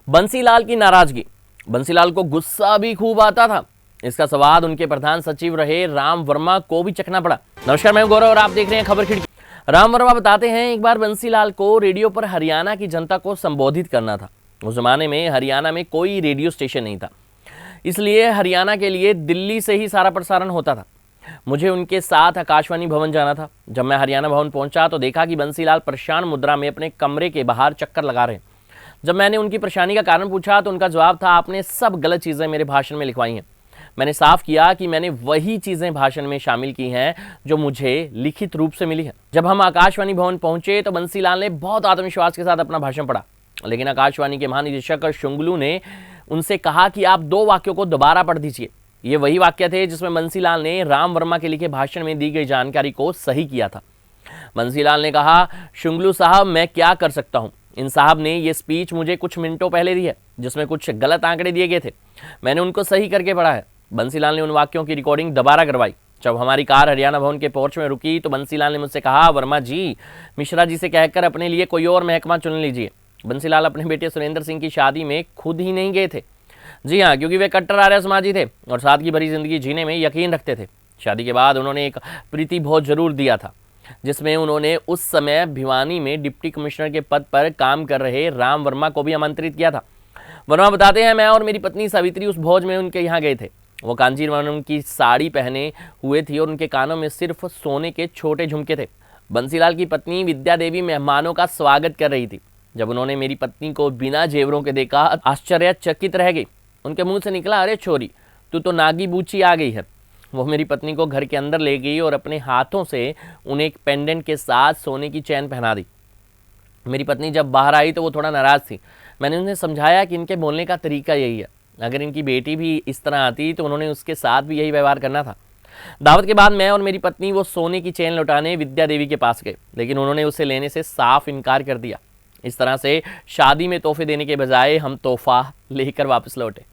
बंसीलाल की नाराजगी। बंसीलाल को गुस्सा भी खूब आता था। इसका स्वाद उनके प्रधान सचिव रहे राम वर्मा को भी चखना पड़ा। नमस्कार, मैं गौरव और आप देख रहे हैं खबर खिड़की। राम वर्मा बताते हैं, एक बार बंसीलाल को रेडियो पर हरियाणा की जनता को संबोधित करना था। उस जमाने में हरियाणा में कोई रेडियो स्टेशन नहीं था, इसलिए हरियाणा के लिए दिल्ली से ही सारा प्रसारण होता था। मुझे उनके साथ आकाशवाणी भवन जाना था। जब मैं हरियाणा भवन पहुंचा तो देखा कि बंसीलाल परेशान मुद्रा में अपने कमरे के बाहर चक्कर लगा रहे हैं। जब मैंने उनकी परेशानी का कारण पूछा तो उनका जवाब था, आपने सब गलत चीज़ें मेरे भाषण में लिखवाई हैं। मैंने साफ किया कि मैंने वही चीज़ें भाषण में शामिल की हैं जो मुझे लिखित रूप से मिली हैं। जब हम आकाशवाणी भवन पहुंचे तो बंसीलाल ने बहुत आत्मविश्वास के साथ अपना भाषण पढ़ा, लेकिन आकाशवाणी के महानिदेशक शुंगलू ने उनसे कहा कि आप 2 वाक्यों को दोबारा पढ़ दीजिए। ये वही वाक्य थे जिसमें बंसीलाल ने राम वर्मा के लिखे भाषण में दी गई जानकारी को सही किया था। बंसीलाल ने कहा, शुंगलू साहब, मैं क्या कर सकता हूँ। इन साहब ने ये स्पीच मुझे कुछ मिनटों पहले दी है, जिसमें कुछ गलत आंकड़े दिए गए थे। मैंने उनको सही करके पढ़ा है। बंसीलाल ने उन वाक्यों की रिकॉर्डिंग दोबारा करवाई। जब हमारी कार हरियाणा भवन के पोर्च में रुकी तो बंसीलाल ने मुझसे कहा, वर्मा जी, मिश्रा जी से कहकर अपने लिए कोई और महकमा चुन लीजिए। बंसीलाल अपने बेटे सुरेंद्र सिंह की शादी में खुद ही नहीं गए थे। जी हाँ, क्योंकि वे कट्टर आर्य समाजी थे और सादगी भरी जिंदगी जीने में यकीन रखते थे। शादी के बाद उन्होंने एक प्रीति भोज जरूर दिया था, जिसमें उन्होंने उस समय भिवानी में डिप्टी कमिश्नर के पद पर काम कर रहे राम वर्मा को भी आमंत्रित किया था। वर्मा बताते हैं, मैं और मेरी पत्नी सावित्री उस भोज में उनके यहाँ गए थे। वो कांजीवरम की साड़ी पहने हुए थी और उनके कानों में सिर्फ सोने के छोटे झुमके थे। बंसीलाल की पत्नी विद्या देवी मेहमानों का स्वागत कर रही थी। जब उन्होंने मेरी पत्नी को बिना जेवरों के देखा, आश्चर्यचकित रह गई। उनके मुंह से निकला, अरे छोरी, तू तो नागी बूची आ गई है। वो मेरी पत्नी को घर के अंदर ले गई और अपने हाथों से उन्हें एक पेंडेंट के साथ सोने की चैन पहना दी। मेरी पत्नी जब बाहर आई तो वो थोड़ा नाराज थी। मैंने उन्हें समझाया कि इनके बोलने का तरीका यही है, अगर इनकी बेटी भी इस तरह आती तो उन्होंने उसके साथ भी यही व्यवहार करना था। दावत के बाद मैं और मेरी पत्नी वो सोने की चैन लौटाने विद्या देवी के पास गए, लेकिन उन्होंने उसे लेने से साफ इनकार कर दिया। इस तरह से शादी में तोहफे देने के बजाय हम तोहफा लेकर वापस लौटे।